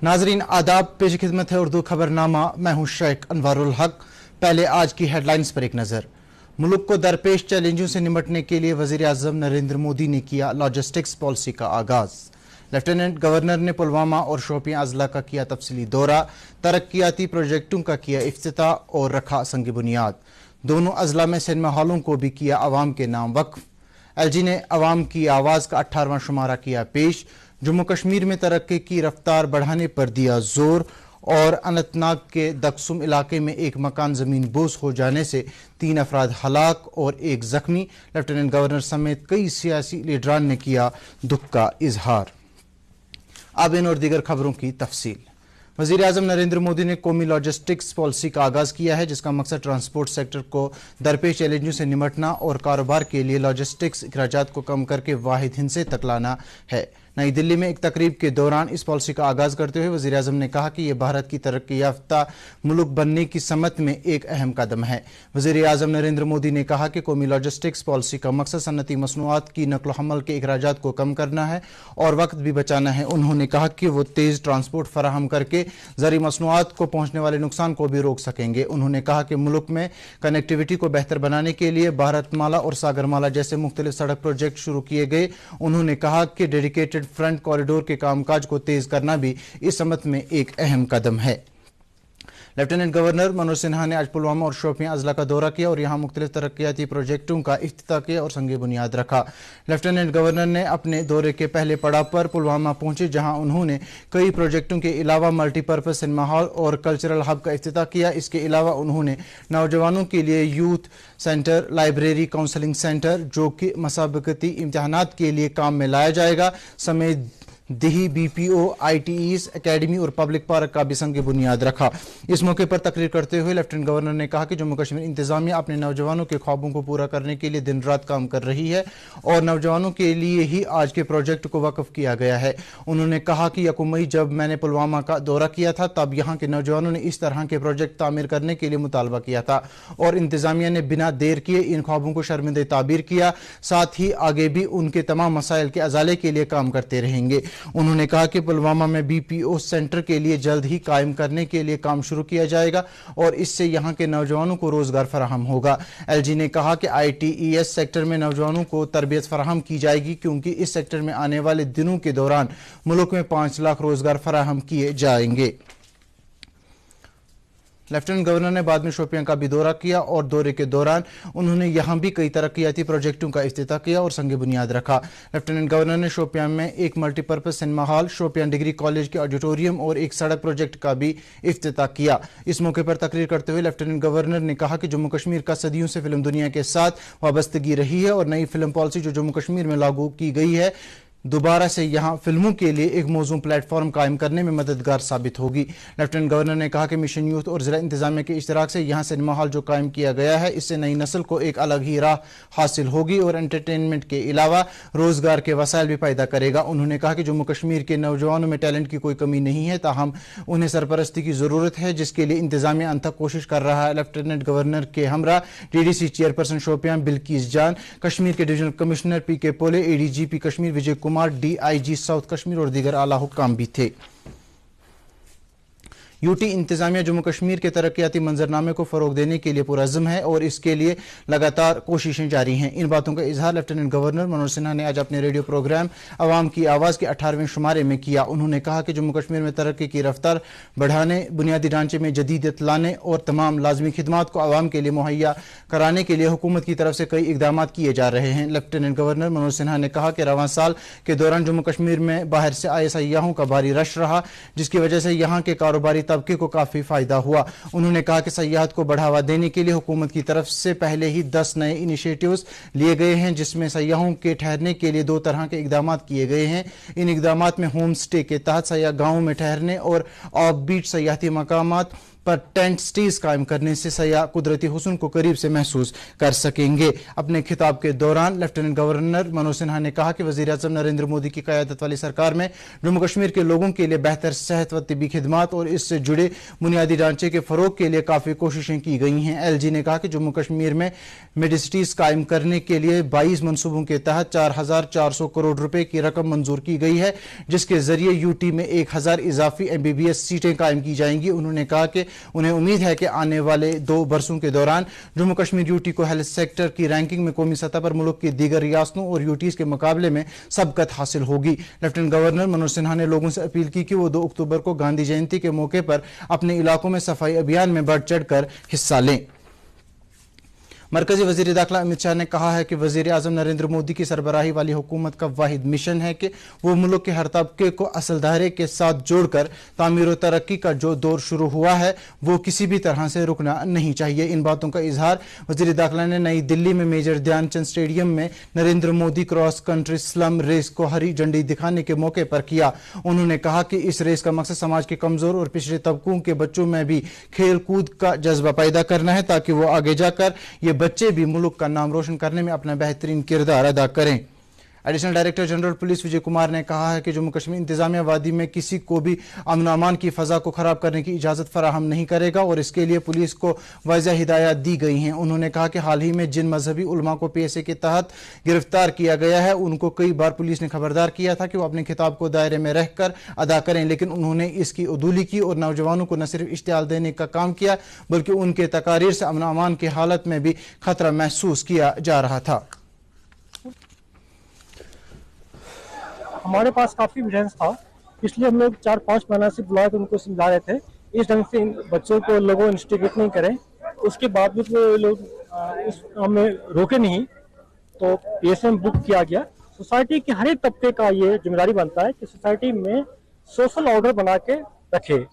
नाजरीन आदाब, पेश खिदमत है उर्दू खबरनामा। मैं हूं शेख अनवारुल हक। पहले आज की हेडलाइंस पर एक नजर। मुल्क को दरपेश चैलेंजों से निपटने के लिए वजीर आजम नरेंद्र मोदी ने किया लॉजिस्टिक्स पॉलिसी का आगाज। लेफ्टिनेंट गवर्नर ने पुलवामा और शोपियां अजला का किया तफसीली दौरा, तरक्याती प्रोजेक्टों का किया इफ्तिताह और रखा संग बुनियाद। दोनों अजला में सिनेमा हॉलों को भी किया अवाम के नाम वक्फ। एलजी ने अवाम की आवाज का 18वां शुमारा किया पेश। जम्मू कश्मीर में तरक्की की रफ्तार बढ़ाने पर दिया जोर। और अनंतनाग के दक्सुम इलाके में एक मकान जमीन बोस हो जाने से 3 अफराद हलाक और 1 जख्मी। लेफ्टिनेंट गवर्नर समेत कई सियासी लीडरान ने किया दुख का इजहार। अब इन और दीगर खबरों की तफसील। वज़ीर आज़म नरेंद्र मोदी ने कौमी लॉजिस्टिक्स पॉलिसी का आगाज किया है, जिसका मकसद ट्रांसपोर्ट सेक्टर को दरपेश चैलेंजों से निपटना और कारोबार के लिए लॉजिस्टिक्स अखराजात को कम करके वाहिद हिस्से तक लाना है। नई दिल्ली में एक तकरीब के दौरान इस पॉलिसी का आगाज करते हुए वज़ीर आज़म ने कहा कि यह भारत की तरक्की याफ्ता मुल्क बनने की समत में एक अहम कदम है। वज़ीर आज़म नरेंद्र मोदी ने कहा कि कौमी लॉजिस्टिक्स पॉलिसी का मकसद सनती मसनूआत की नकल हमल के अखराजात को कम करना है और वक्त भी बचाना है। उन्होंने कहा कि वो तेज़ ट्रांसपोर्ट फराहम करके ज़री मसनूआत को पहुंचने वाले नुकसान को भी रोक सकेंगे। उन्होंने कहा कि मुल्क में कनेक्टिविटी को बेहतर बनाने के लिए भारतमाला और सागरमाला जैसे मुख्तलिफ सड़क प्रोजेक्ट शुरू किए गए। उन्होंने कहा कि डेडिकेटेड फ्रंट कॉरिडोर के कामकाज को तेज करना भी इस समत में एक अहम कदम है। लेफ्टिनेंट गवर्नर मनोज सिन्हा ने आज पुलवामा और शोपियां अजला का दौरा किया और यहां मुख्तलिफ तरक्याती प्रोजेक्टों का इफ्तिताह किया और संग बुनियाद रखा। लेफ्टिनेंट गवर्नर ने अपने दौरे के पहले पड़ाव पर पुलवामा पहुंचे, जहां उन्होंने कई प्रोजेक्टों के अलावा मल्टीपर्पज सिनेमा हॉल और कल्चरल हब का इफ्तिताह किया। इसके अलावा उन्होंने नौजवानों के लिए youth centre, library, counselling centre जो कि मसाबकती इम्तिहानात के लिए काम में लाया जाएगा समेत दिही बीपीओ, आईटीईस, एकेडमी और पब्लिक पार्क का भी संग बुनियाद रखा। इस मौके पर तकरीर करते हुए लेफ्टिनेंट गवर्नर ने कहा कि जम्मू कश्मीर इंतजामिया अपने नौजवानों के ख्वाबों को पूरा करने के लिए दिन रात काम कर रही है और नौजवानों के लिए ही आज के प्रोजेक्ट को वक्फ किया गया है। उन्होंने कहा कि 1 मई जब मैंने पुलवामा का दौरा किया था तब यहाँ के नौजवानों ने इस तरह के प्रोजेक्ट तामीर करने के लिए मुतालबा किया था और इंतजामिया ने बिना देर किए इन ख्वाबों को शर्मिंदा ताबीर किया। साथ ही आगे भी उनके तमाम मसाइल के अजाले के लिए काम करते रहेंगे। उन्होंने कहा कि पुलवामा में बीपीओ सेंटर के लिए जल्द ही कायम करने के लिए काम शुरू किया जाएगा और इससे यहां के नौजवानों को रोजगार फराहम होगा। एलजी ने कहा कि आईटीईएस सेक्टर में नौजवानों को तरबियत फराहम की जाएगी क्योंकि इस सेक्टर में आने वाले दिनों के दौरान मुल्क में 5 लाख रोजगार फराहम किए जाएंगे। लेफ्टिनेंट गवर्नर ने बाद में शोपियां का भी दौरा किया और दौरे के दौरान उन्होंने यहां भी कई तरक्याती प्रोजेक्टों का इफ्तिताह किया और संग बुनियाद रखा। लेफ्टिनेंट गवर्नर ने शोपियां में एक multipurpose cinema hall, Shopian degree college के ऑडिटोरियम और एक सड़क प्रोजेक्ट का भी इफ्तिताह किया। इस मौके पर तकरीर करते हुए लेफ्टिनेंट गवर्नर ने कहा कि जम्मू कश्मीर का सदियों से फिल्म दुनिया के साथ वाबस्तगी रही है और नई फिल्म पॉलिसी जो जम्मू कश्मीर में लागू की गई है दोबारा से यहां फिल्मों के लिए एक मौजूद प्लेटफॉर्म कायम करने में मददगार साबित होगी। लेफ्टिनेंट गवर्नर ने कहा कि मिशन यूथ और जिला इंतजामिया के इश्तराक से यहां सिनेमा हॉल जो कायम किया गया है इससे नई नस्ल को एक अलग ही राह हासिल होगी और एंटरटेनमेंट के अलावा रोजगार के वसाइल भी पैदा करेगा। उन्होंने कहा कि जम्मू कश्मीर के नौजवानों में टैलेंट की कोई कमी नहीं है, ताहम उन्हें सरपरस्ती की जरूरत है जिसके लिए इंतजामिया अनथक कोशिश कर रहा है। लेफ्टिनेंट गवर्नर के हमरा डीडीसी चेयरपर्सन शोपियां बिल्किस जान, कश्मीर के डिविजनल कमिश्नर पीके पोले, ADGP Kashmir Vijay Kumar, DIG south Kashmir और दीगर आला हुक्काम भी थे। यूटी इंतजामिया जम्मू कश्मीर के तरक्याती मंजरनामे को फरोग देने के लिए पुरअज़्म है और इसके लिए लगातार कोशिशें जारी हैं। इन बातों का इजहार लेफ्टिनेंट गवर्नर मनोज सिन्हा ने आज अपने रेडियो प्रोग्राम अवाम की आवाज़ के 18वें शुमारे में किया। उन्होंने कहा कि जम्मू कश्मीर में तरक्की की रफ्तार बढ़ाने, बुनियादी ढांचे में जदीदियत लाने और तमाम लाजमी खिदमात को आवाम के लिए मुहैया कराने के लिए हुकूमत की तरफ से कई इकदाम किए जा रहे हैं। लेफ्टिनेंट गवर्नर मनोज सिन्हा ने कहा कि रवां साल के दौरान जम्मू कश्मीर में बाहर से आए सयाहों का भारी रश रहा जिसकी वजह से यहाँ के कारोबारी तबके को काफी फायदा हुआ। उन्होंने कहा कि सयाहत को बढ़ावा देने के लिए हुकूमत की तरफ से पहले ही 10 नए इनिशिएटिव्स लिए गए हैं जिसमें सयाहों के ठहरने के लिए 2 तरह के इकदाम किए गए हैं। इन इकदाम में होम स्टे के तहत सयाह गाँव में ठहरने और ऑफ बीट सयाहती मकामात पर टेंट स्टेज कायम करने से सयाह कुदरती हुस्न को करीब से महसूस कर सकेंगे। अपने खिताब के दौरान लेफ्टिनेंट गवर्नर मनोज सिन्हा ने कहा कि वजीर आजम नरेंद्र मोदी की क़यादत वाली सरकार में जम्मू कश्मीर के लोगों के लिए बेहतर सेहत व तिबी खिदमात और इससे जुड़े बुनियादी ढांचे के फरोग के लिए काफ़ी कोशिशें की गई हैं। LG ने कहा कि जम्मू कश्मीर में मेडिसिटीज कायम करने के लिए 22 मनसूबों के तहत 4,400 करोड़ रुपए की रकम मंजूर की गई है, जिसके जरिए यूटी में 1,000 इजाफी MBBS सीटें कायम की जाएंगी। उन्होंने कहा कि उन्हें उम्मीद है कि आने वाले 2 बरसों के दौरान जम्मू कश्मीर यूटी को हेल्थ सेक्टर की रैंकिंग में कौमी सतह पर मुल्क की दीगर रियासतों और यूटीज के मुकाबले में सबकत हासिल होगी। लेफ्टिनेंट गवर्नर मनोज सिन्हा ने लोगों से अपील की कि वो 2 अक्टूबर को गांधी जयंती के मौके पर अपने इलाकों में सफाई अभियान में बढ़ चढ़कर हिस्सा लें। मरकजी वजीर दाखिला अमित शाह ने कहा है कि वजीर आजम नरेंद्र मोदी की सरबराही वाली हुकूमत का वाहिद मिशन है कि वो मुल्क के हर तबके को असल दायरे के साथ जोड़कर तामीर और तरक्की का जो दौर शुरू हुआ है वो किसी भी तरह से रुकना नहीं चाहिए। इन बातों का इजहार वजीर दाखिला ने नई दिल्ली में मेजर ध्यानचंद स्टेडियम में Narendra Modi cross country slum race को हरी झंडी दिखाने के मौके पर किया। उन्होंने कहा कि इस रेस का मकसद समाज के कमजोर और पिछड़े तबकों के बच्चों में भी खेल कूद का जज्बा पैदा करना है, ताकि वो आगे जाकर ये बच्चे भी मुल्क का नाम रोशन करने में अपना बेहतरीन किरदार अदा करें। Additional director general police Vijay Kumar ने कहा है कि जम्मू कश्मीर इंतजामिया वादी में किसी को भी अमन अमान की फजा को खराब करने की इजाजत फराहम नहीं करेगा और इसके लिए पुलिस को वाज़ेह हिदायत दी गई हैं। उन्होंने कहा कि हाल ही में जिन मजहबी उलमा को PSA के तहत गिरफ्तार किया गया है उनको कई बार पुलिस ने खबरदार किया था कि वो अपने खिताब को दायरे में रहकर अदा करें, लेकिन उन्होंने इसकी उदूली की और नौजवानों को न सिर्फ इश्तियाल देने का काम किया बल्कि उनके तकारीर से अमन अमान की हालत में भी खतरा महसूस किया जा रहा था। हमारे पास काफ़ी एविडेंस था, इसलिए हम लोग 4-5 महीना से बुला कर उनको समझा रहे थे इस ढंग से इन बच्चों को लोगों इंस्टिगेट नहीं करें। उसके बाद भी वो लोग इस काम में रोके नहीं, तो PSA में बुक किया गया। सोसाइटी के हर एक तबके का ये जिम्मेदारी बनता है कि सोसाइटी में सोशल ऑर्डर बना के रखे।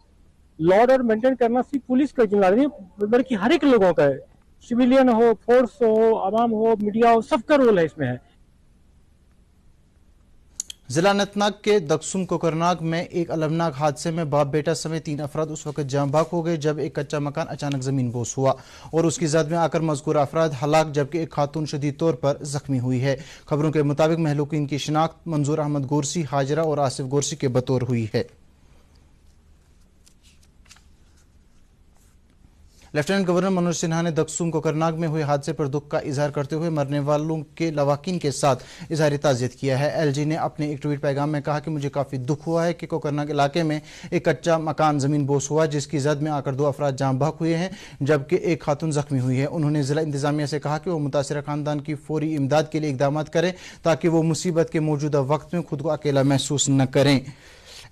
लॉ ऑर्डर मेंटेन करना सिर्फ पुलिस का जिम्मेदारी नहीं बल्कि हर एक लोगों का है, सिविलियन हो, फोर्स हो, आवाम हो, मीडिया हो, सबका रोल है इसमें है। जिला अनंतनाग के दक्सुम कोकरनाग में एक अलमनाक हादसे में बाप बेटा समेत 3 अफराद उस वक्त जाम बाग हो गए जब एक कच्चा मकान अचानक जमीन बोस हुआ और उसकी जद में आकर मज़कूर अफराद हलाक जबकि एक खातून शदीद तौर पर जख्मी हुई है। खबरों के मुताबिक महलूकीन की शिनाख्त मंजूर अहमद गोरसी, हाजरा और आसिफ गोरसी के बतौर हुई है। लेफ्टिनेंट गवर्नर मनोज सिन्हा ने दक्सुम कोकरनाग में हुए हादसे पर दुख का इजहार करते हुए मरने वालों के लवाकिन के साथ इजहार ताज़ियत किया है। LG ने अपने एक ट्वीट पैगाम में कहा कि मुझे काफ़ी दुख हुआ है कि कोकरनाग इलाके में एक कच्चा मकान ज़मीन बोस हुआ जिसकी जद में आकर 2 अफराद जाम बहक हुए हैं जबकि एक खातून जख्मी हुई है। उन्होंने ज़िला इंतजामिया से कहा कि वो मुतासरा खानदान की फौरी इमदाद के लिए इकदाम करें ताकि वो मुसीबत के मौजूदा वक्त में खुद को अकेला महसूस न करें।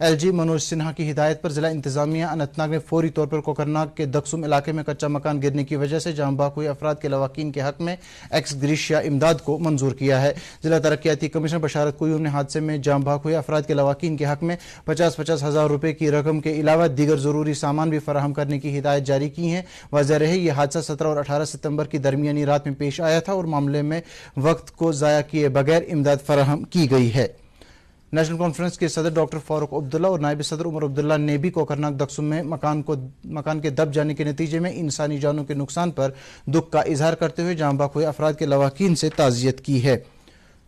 LG मनोज सिन्हा की हिदायत पर जिला इंतजामिया अनंतनाग ने फौरी तौर पर कोकरनाग के दक्सुम इलाके में कच्चा मकान गिरने की वजह से जाम बहक हुए अफराद के लवाकिन के हक में एक्स ग्रेशिया इमदाद को मंजूर किया है। जिला तरक्याती कमिश्नर बशारत कुयूम ने हादसे में जाम बहक हुए अफराद के लवाकिन के हक में 50-50 हज़ार रुपए की रकम के अलावा दीगर जरूरी सामान भी फराहम करने की हिदायत जारी की है। वाज़ेह रहे यह हादसा 17 और 18 सितंबर की दरमियानी रात में पेश आया था और मामले में वक्त को ज़ाया किए बगैर इमदाद फराहम की गई है। नेशनल कॉन्फ्रेंस के सदर डॉक्टर फारूक अब्दुल्ला और नायब सदर उमर अब्दुल्ला ने भी कोकरनाग दक्सुम में मकान के दब जाने के नतीजे में इंसानी जानों के नुकसान पर दुख का इजहार करते हुए जाम बहक हुए अफराद के लवाकिन से ताज़ियत की है।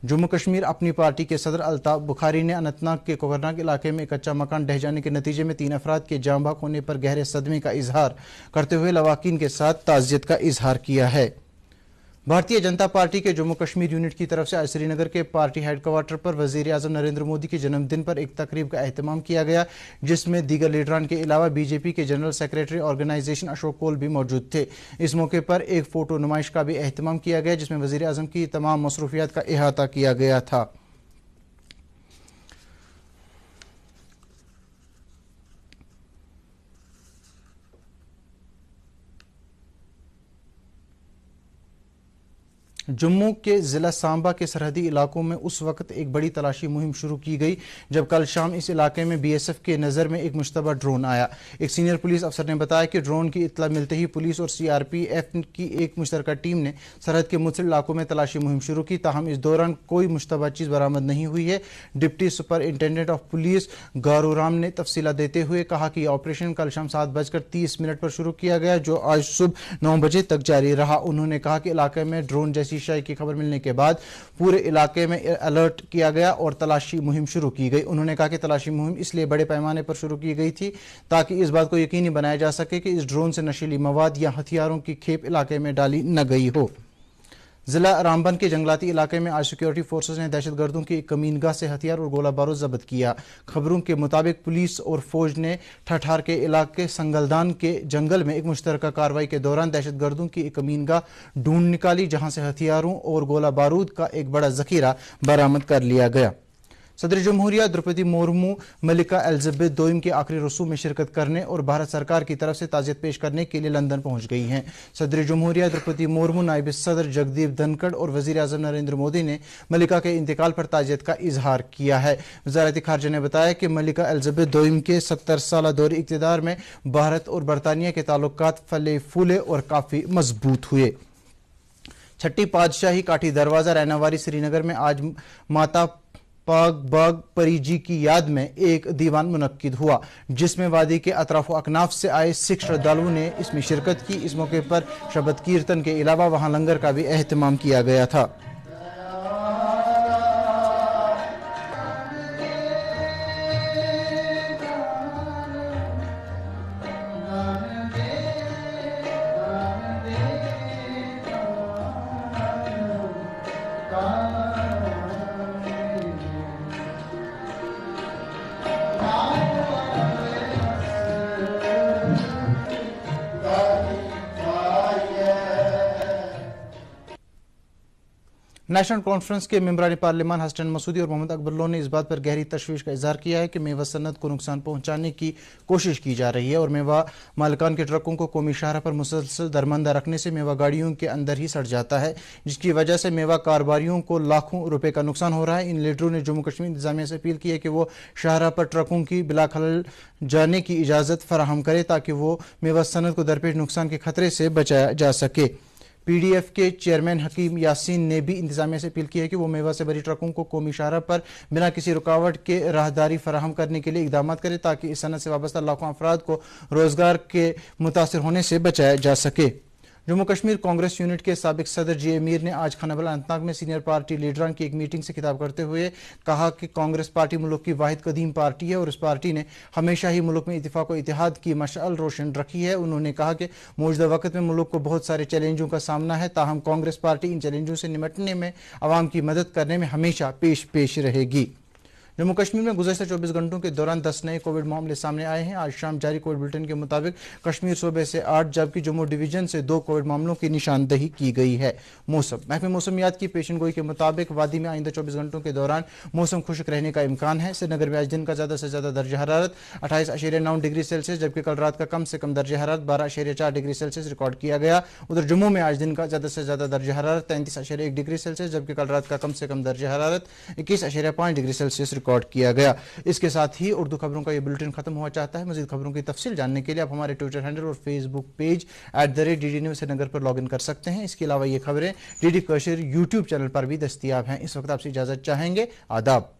जम्मू कश्मीर अपनी पार्टी के सदर अल्ताफ बुखारी ने अनंतनाग के कोकरनाग इलाके में एक कच्चा मकान ढह जाने के नतीजे में 3 अफराद के जाम बहक होने पर गहरे सदमे का इजहार करते हुए लवाकिन के साथ ताज़ियत का इजहार किया है। भारतीय जनता पार्टी के जम्मू कश्मीर यूनिट की तरफ से आज श्रीनगर के पार्टी हेडक्वार्टर पर वजीर आजम नरेंद्र मोदी के जन्मदिन पर एक तकरीब का एहतमाम किया गया जिसमें दीगर लीडरान के अलावा BJP के जनरल सेक्रेटरी ऑर्गेनाइजेशन अशोक कोल भी मौजूद थे। इस मौके पर एक फोटो नुमाइश का भी एहतमाम किया गया जिसमें वजीर आजम की तमाम मसरूफियात का अहाता किया गया था। जम्मू के जिला सांबा के सरहदी इलाकों में उस वक्त एक बड़ी तलाशी मुहिम शुरू की गई जब कल शाम इस इलाके में बीएसएफ के नज़र में एक मुश्तबा ड्रोन आया। एक सीनियर पुलिस अफसर ने बताया कि ड्रोन की इत्तला मिलते ही पुलिस और सीआरपीएफ की एक मुश्तरका टीम ने सरहद के मुख्तलिफ इलाकों में तलाशी मुहिम शुरू की, ताहम इस दौरान कोई मुश्तबा चीज़ बरामद नहीं हुई है। डिप्टी सुपरिंटेंडेंट ऑफ पुलिस गारूराम ने तफसीलात देते हुए कहा कि यह ऑपरेशन कल शाम 7:30 पर शुरू किया गया, जो आज सुबह 9 बजे तक जारी रहा। उन्होंने कहा कि इलाके में ड्रोन जैसी शाई की खबर मिलने के बाद पूरे इलाके में अलर्ट किया गया और तलाशी मुहिम शुरू की गई। उन्होंने कहा कि तलाशी मुहिम इसलिए बड़े पैमाने पर शुरू की गई थी ताकि इस बात को यकीनी बनाया जा सके कि इस ड्रोन से नशीली मवाद या हथियारों की खेप इलाके में डाली न गई हो। जिला रामबन के जंगलाती इलाके में आज सिक्योरिटी फोर्सेस ने दहशतगर्दों की एक कमीनगाह से हथियार और गोला बारूद जब्त किया। खबरों के मुताबिक पुलिस और फौज ने ठठार के इलाके संगलदान के जंगल में एक मुश्तरका कार्रवाई के दौरान दहशतगर्दों की एक कमीनगाह ढूंढ निकाली, जहां से हथियारों और गोला बारूद का एक बड़ा जखीरा बरामद कर लिया गया। सदर जमहूरिया द्रौपदी मुर्मू मलिका एलिजाबेथ दोइम के आखिरी रसूम में शिरकत करने और भारत सरकार की तरफ से ताज़ियत पेश करने के लिए लंदन पहुंच गई हैं। सदर जमहूरिया द्रौपदी मुर्मू, नायब सदर जगदीप धनखड़ और वज़ीर आज़म नरेंद्र मोदी ने मलिका के इंतकाल पर ताज़ियत का इजहार किया है। वज़ारत ख़ारजा ने बताया कि मलिका एलिजाबेथ दोइम के 70 साल दौर इक़्तिदार में भारत और बरतानिया के ताल्लुकात फले फूले और काफ़ी मजबूत हुए। छठी पातशाही काठी दरवाज़ा रैनावारी श्रीनगर में आज माता पाक बाग परी जी की याद में एक दीवान मुनक्किद हुआ, जिसमें वादी के अतराफ अकनाफ से आए सिख श्रद्धालुओं ने इसमें शिरकत की। इस मौके पर शबद कीर्तन के अलावा वहां लंगर का भी एहतमाम किया गया था। नेशनल कॉन्फ्रेंस के मेंबरान पार्लियामान हसन मसूदी और मोहम्मद अकबर ने इस बात पर गहरी तशवीश का इजहार किया है कि मेवा सनत को नुकसान पहुंचाने की कोशिश की जा रही है और मेवा मालिकान के ट्रकों को कौमी शाहरा पर मुसलसल दरमंदा रखने से मेवा गाड़ियों के अंदर ही सड़ जाता है, जिसकी वजह से मेवा कारोबारियों को लाखों रुपए का नुकसान हो रहा है। इन लीडरों ने जम्मू कश्मीर इंतजामिया से अपील की है कि वो शाहरा पर ट्रकों की बिला खलल जाने की इजाज़त फराहम करे ताकि वो मेवा सनत को दरपेश नुकसान के खतरे से बचाया जा सके। पीडीएफ के चेयरमैन हकीम यासीन ने भी इंतजामिया से अपील की है कि वो मेवा से भरी ट्रकों को कौमी शाहरा पर बिना किसी रुकावट के राहदारी फराहम करने के लिए इकदाम करे ताकि इस सनत से वाबस्ता लाखों अफराद को रोजगार के मुतासिर होने से बचाया जा सके। जम्मू कश्मीर कांग्रेस यूनिट के साबिक सदर जी अमीर ने आज खानाबल अनंतनाग में सीनियर पार्टी लीडरान की एक मीटिंग से खिताब करते हुए कहा कि कांग्रेस पार्टी मुल्क की वाहिद कदीम पार्टी है और इस पार्टी ने हमेशा ही मुल्क में इत्तेफाक और इतिहाद की मशाल रोशन रखी है। उन्होंने कहा कि मौजूदा वक्त में मुल्क को बहुत सारे चैलेंजों का सामना है, ताहम कांग्रेस पार्टी इन चैलेंजों से निपटने में आवाम की मदद करने में हमेशा पेश रहेगी। जम्मू कश्मीर में गुज़श्ता 24 घंटों के दौरान 10 नए कोविड मामले सामने आए हैं। आज शाम जारी कोविड बुलेटिन के मुताबिक कश्मीर सूबे से 8 जबकि जम्मू डिवीजन से 2 कोविड मामलों की निशानदही की गई है। महकमे मौसमियात की पेशनगोई के मुताबिक वादी में आइंदा 24 घंटों के दौरान मौसम खुश्क रहने का इम्कान है। श्रीनगर में आज दिन का ज़्यादा से ज़्यादा दर्ज हरारत 28.9 डिग्री सेल्सियस जबकि कल रात का कम से कम दर्ज हरारत 12.4 डिग्री सेल्सियस रिकॉर्ड किया गया। उधर जम्मू में आज दिन का ज़्यादा से ज़्यादा दर्ज हरारत 33.1 डिग्री सेल्सियस जबकि कल रात का कम से कम दर्ज हरारत 21.5 डिग्री सेल्सियस रिकॉर्ड किया गया। इसके साथ ही उर्दू खबरों का ये बुलेटिन खत्म हुआ चाहता है। मजीद खबरों की तफसील जानने के लिए आप हमारे ट्विटर हैंडल और Facebook page @DD News Srinagar पर लॉग इन कर सकते हैं। इसके अलावा ये खबरें DD कश्मीर यूट्यूब चैनल पर भी दस्तयाब हैं। इस वक्त आपसे इजाजत चाहेंगे। आदाब।